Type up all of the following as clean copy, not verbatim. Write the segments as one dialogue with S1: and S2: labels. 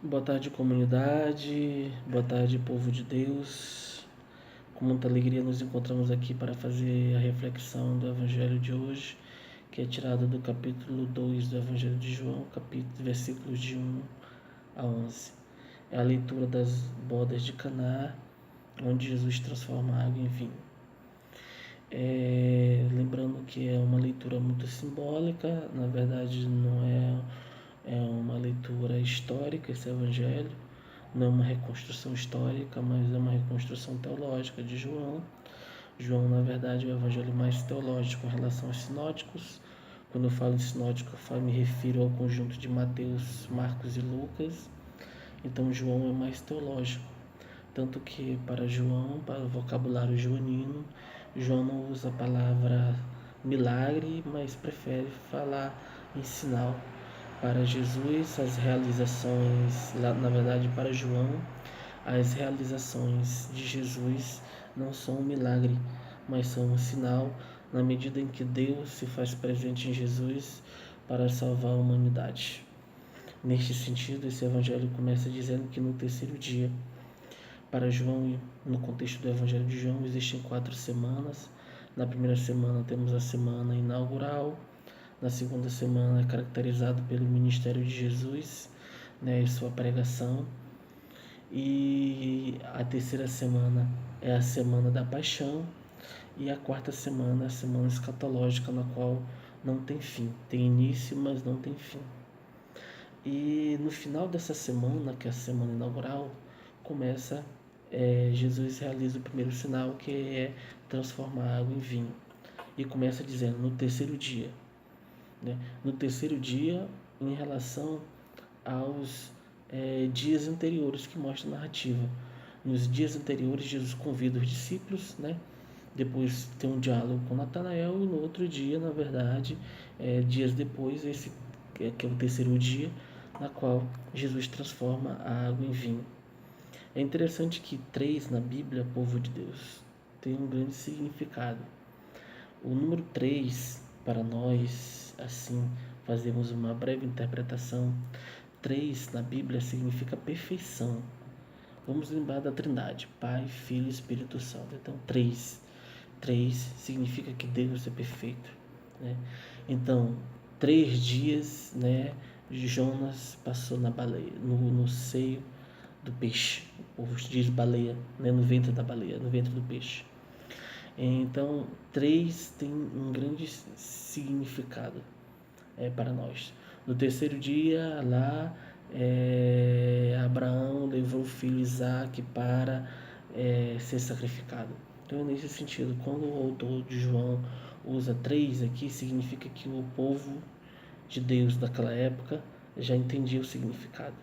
S1: Boa tarde, comunidade. Boa tarde, povo de Deus. Com muita alegria nos encontramos aqui para fazer a reflexão do Evangelho de hoje, que é tirado do capítulo 2 do Evangelho de João, versículos de 1 a 11. É a leitura das bodas de Caná, onde Jesus transforma a água em vinho. Lembrando que é uma leitura muito simbólica, na verdade não é uma leitura histórica esse evangelho, não é uma reconstrução histórica, mas é uma reconstrução teológica de João. João, na verdade, é o evangelho mais teológico em relação aos sinóticos. Quando eu falo em sinótico, eu me refiro ao conjunto de Mateus, Marcos e Lucas. Então, João é mais teológico. Tanto que, para João, para o vocabulário joanino, João não usa a palavra milagre, mas prefere falar em sinal. Para Jesus, as realizações, na verdade, para João, as realizações de Jesus não são um milagre, mas são um sinal, na medida em que Deus se faz presente em Jesus para salvar a humanidade. Neste sentido, esse evangelho começa dizendo que no terceiro dia, para João, no contexto do evangelho de João, existem 4 semanas. Na primeira semana temos a semana inaugural. Na segunda semana é caracterizado pelo ministério de Jesus, e sua pregação. E a terceira semana é a semana da paixão. E a quarta semana é a semana escatológica, na qual não tem fim. Tem início, mas não tem fim. E no final dessa semana, que é a semana inaugural, Jesus realiza o primeiro sinal, que é transformar a água em vinho. E começa dizendo, no terceiro dia. No terceiro dia, em relação aos dias anteriores que mostra a narrativa. Nos dias anteriores, Jesus convida os discípulos, depois tem um diálogo com Natanael, e no outro dia, na verdade, dias depois, esse que é o terceiro dia, na qual Jesus transforma a água em vinho. É interessante que 3 na Bíblia, povo de Deus, tem um grande significado. O número 3, para nós, assim, fazemos uma breve interpretação. 3 na Bíblia significa perfeição. Vamos lembrar da Trindade, Pai, Filho e Espírito Santo. Então, 3 significa que Deus é perfeito. Então, 3 dias, Jonas passou na baleia, no seio do peixe. O povo diz baleia, no ventre da baleia, no ventre do peixe. Então, 3 tem um grande significado para nós. No terceiro dia, lá, Abraão levou o filho Isaque para ser sacrificado. Então, nesse sentido, quando o autor de João usa 3 aqui, significa que o povo de Deus daquela época já entendia o significado.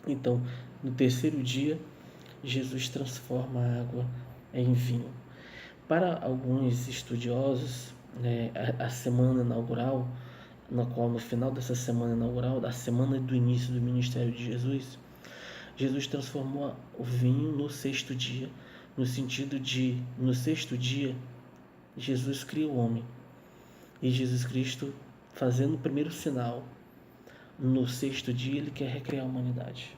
S1: Então, no terceiro dia, Jesus transforma a água em vinho. Para alguns estudiosos, a semana inaugural, na qual no final dessa semana inaugural, da semana do início do ministério de Jesus, Jesus transformou o vinho no sexto dia, no sentido de, no sexto dia, Jesus cria o homem. E Jesus Cristo, fazendo o primeiro sinal, no sexto dia ele quer recriar a humanidade.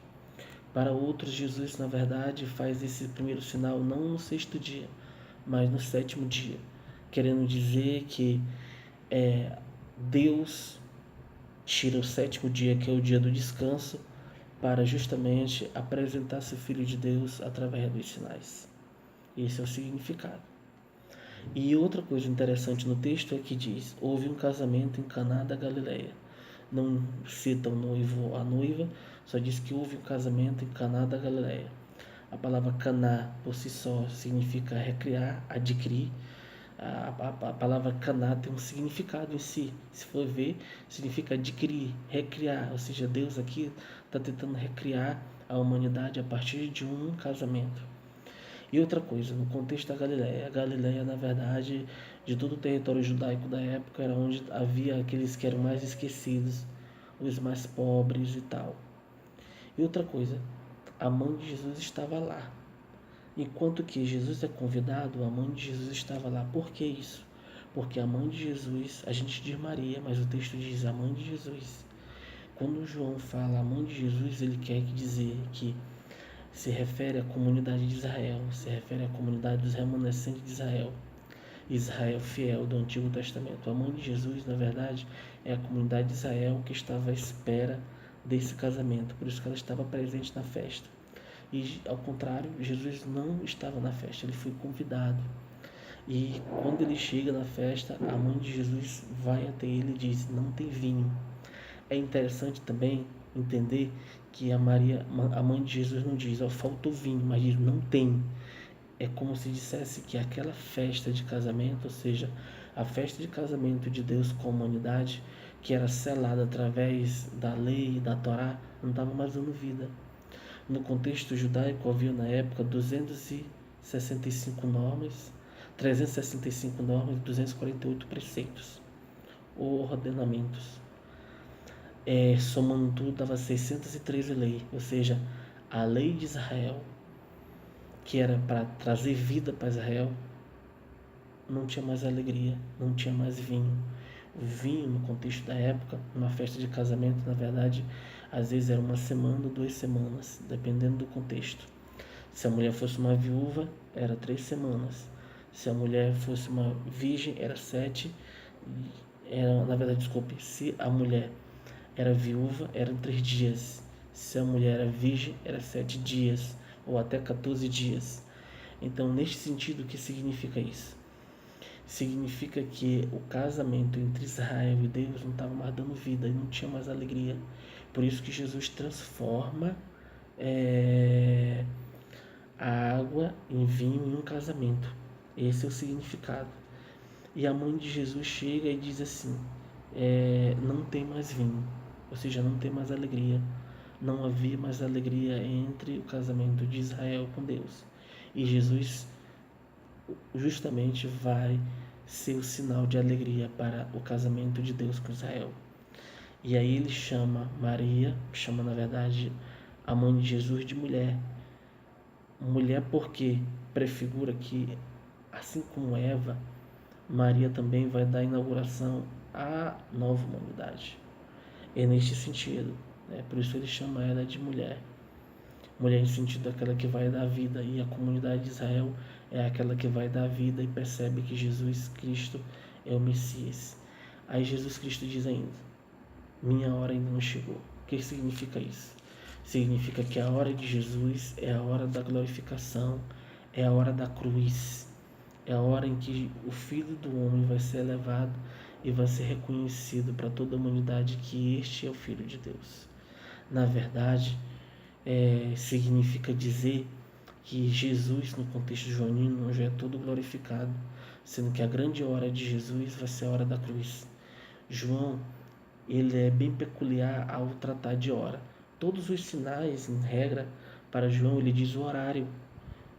S1: Para outros, Jesus, na verdade, faz esse primeiro sinal não no sexto dia, mas no sétimo dia, querendo dizer que Deus tira o sétimo dia, que é o dia do descanso, para justamente apresentar seu Filho de Deus através dos sinais. Esse é o significado. E outra coisa interessante no texto é que diz: houve um casamento em Caná da Galileia. Não cita o noivo ou a noiva, só diz que houve um casamento em Caná da Galileia. A palavra Caná por si só significa recriar, adquirir. A palavra Caná tem um significado em si. Se for ver, significa adquirir, recriar. Ou seja, Deus aqui está tentando recriar a humanidade a partir de um casamento. E outra coisa, no contexto da Galileia, a Galileia, na verdade, de todo o território judaico da época, era onde havia aqueles que eram mais esquecidos, os mais pobres e tal. E outra coisa, a mãe de Jesus estava lá. Enquanto que Jesus é convidado, a mãe de Jesus estava lá. Por que isso? Porque a mãe de Jesus, a gente diz Maria, mas o texto diz a mãe de Jesus. Quando João fala a mãe de Jesus, ele quer dizer que se refere à comunidade de Israel, se refere à comunidade dos remanescentes de Israel, Israel fiel do Antigo Testamento. A mãe de Jesus, na verdade, é a comunidade de Israel que estava à espera desse casamento, por isso que ela estava presente na festa. E, ao contrário, Jesus não estava na festa, ele foi convidado. E quando ele chega na festa, a mãe de Jesus vai até ele e diz: não tem vinho. É interessante também entender que a mãe de Jesus, não diz: ó, faltou vinho, mas diz: não tem. É como se dissesse que aquela festa de casamento, ou seja, a festa de casamento de Deus com a humanidade, que era selada através da lei e da Torá, não estava mais dando vida. No contexto judaico, havia na época 265 normas, 365 normas e 248 preceitos ou ordenamentos. Somando tudo, dava 613 leis, ou seja, a lei de Israel, que era para trazer vida para Israel, não tinha mais alegria, não tinha mais vinho. O vinho, no contexto da época, numa festa de casamento, na verdade, às vezes era 1 semana ou 2 semanas, dependendo do contexto. Se a mulher fosse uma viúva, era 3 semanas. Se a mulher fosse uma virgem, era 7. Se a mulher era viúva, eram 3 dias. Se a mulher era virgem, era 7 dias, ou até 14 dias. Então, neste sentido, o que significa isso? Significa que o casamento entre Israel e Deus não estava mais dando vida e não tinha mais alegria. Por isso que Jesus transforma a água em vinho em um casamento. Esse é o significado. E a mãe de Jesus chega e diz assim: não tem mais vinho, ou seja, não tem mais alegria. Não havia mais alegria entre o casamento de Israel com Deus. E Jesus justamente vai ser o sinal de alegria para o casamento de Deus com Israel. E aí ele chama Maria, chama na verdade a mãe de Jesus de mulher. Mulher porque prefigura que, assim como Eva, Maria também vai dar inauguração à nova humanidade. É neste sentido, por isso ele chama ela de mulher. Mulher em sentido daquela que vai dar vida, e a comunidade de Israel é aquela que vai dar vida e percebe que Jesus Cristo é o Messias. Aí Jesus Cristo diz ainda: minha hora ainda não chegou. O que significa isso? Significa que a hora de Jesus é a hora da glorificação, é a hora da cruz, é a hora em que o Filho do Homem vai ser elevado e vai ser reconhecido para toda a humanidade que este é o Filho de Deus. Na verdade, significa dizer que Jesus, no contexto joanino, já é todo glorificado, sendo que a grande hora de Jesus vai ser a hora da cruz. João, ele é bem peculiar ao tratar de hora. Todos os sinais, em regra, para João, ele diz o horário.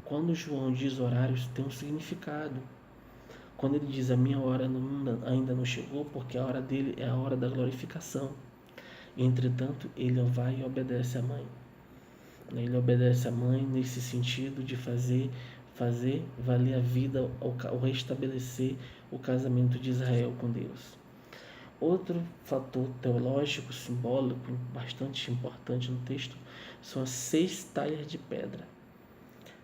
S1: Quando João diz horários, tem um significado. Quando ele diz a minha hora ainda não chegou, porque a hora dele é a hora da glorificação. Entretanto, ele vai e obedece à mãe. Ele obedece à mãe nesse sentido de fazer valer a vida ao restabelecer o casamento de Israel com Deus. Outro fator teológico, simbólico, bastante importante no texto, são as 6 talhas de pedra.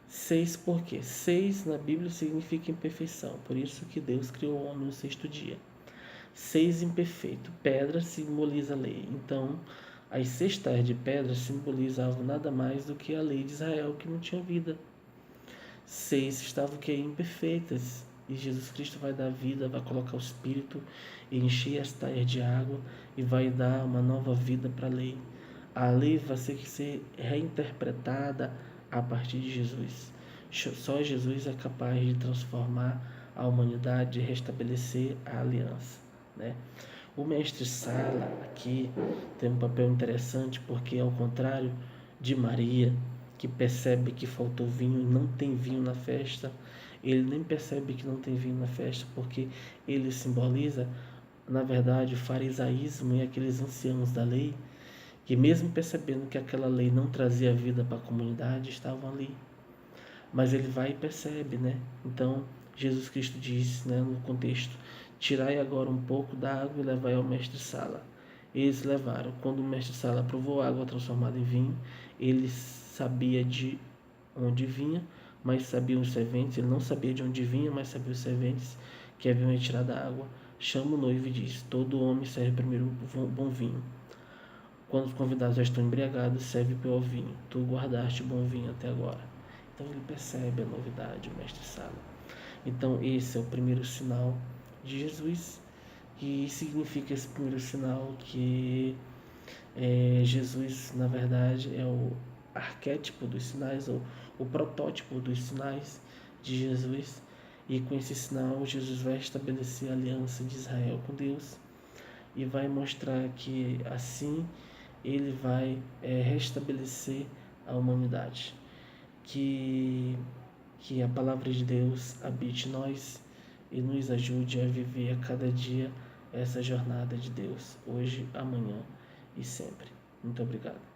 S1: 6 por quê? 6 na Bíblia significa imperfeição, por isso que Deus criou o homem no 6º dia. 6 imperfeito, pedra simboliza a lei, então as 6 talhas de pedra simbolizavam nada mais do que a lei de Israel, que não tinha vida. 6 estavam imperfeitas, e Jesus Cristo vai dar vida, vai colocar o Espírito e encher as talhas de água e vai dar uma nova vida para a lei. A lei vai ter que ser reinterpretada a partir de Jesus. Só Jesus é capaz de transformar a humanidade e restabelecer a aliança, O mestre Sala aqui tem um papel interessante, porque ao contrário de Maria, que percebe que faltou vinho e não tem vinho na festa, ele nem percebe que não tem vinho na festa, porque ele simboliza, na verdade, o farisaísmo e aqueles anciãos da lei, que mesmo percebendo que aquela lei não trazia vida para a comunidade, estavam ali. Mas ele vai e percebe, Então, Jesus Cristo diz, no contexto: tirai agora um pouco da água e levai ao mestre Sala. Eles levaram. Quando o mestre-sala provou a água transformada em vinho, ele sabia de onde vinha, mas sabia os serventes. Ele não sabia de onde vinha, mas sabia os serventes que haviam retirado a água. Chama o noivo e diz: todo homem serve primeiro o bom vinho. Quando os convidados já estão embriagados, serve o pior vinho. Tu guardaste o bom vinho até agora. Então ele percebe a novidade, o mestre-sala. Então esse é o primeiro sinal de Jesus. E significa esse primeiro sinal que Jesus, na verdade, é o arquétipo dos sinais, ou o protótipo dos sinais de Jesus. E com esse sinal, Jesus vai estabelecer a aliança de Israel com Deus e vai mostrar que assim ele vai restabelecer a humanidade. Que a palavra de Deus habite em nós e nos ajude a viver a cada dia essa jornada de Deus, hoje, amanhã e sempre. Muito obrigado.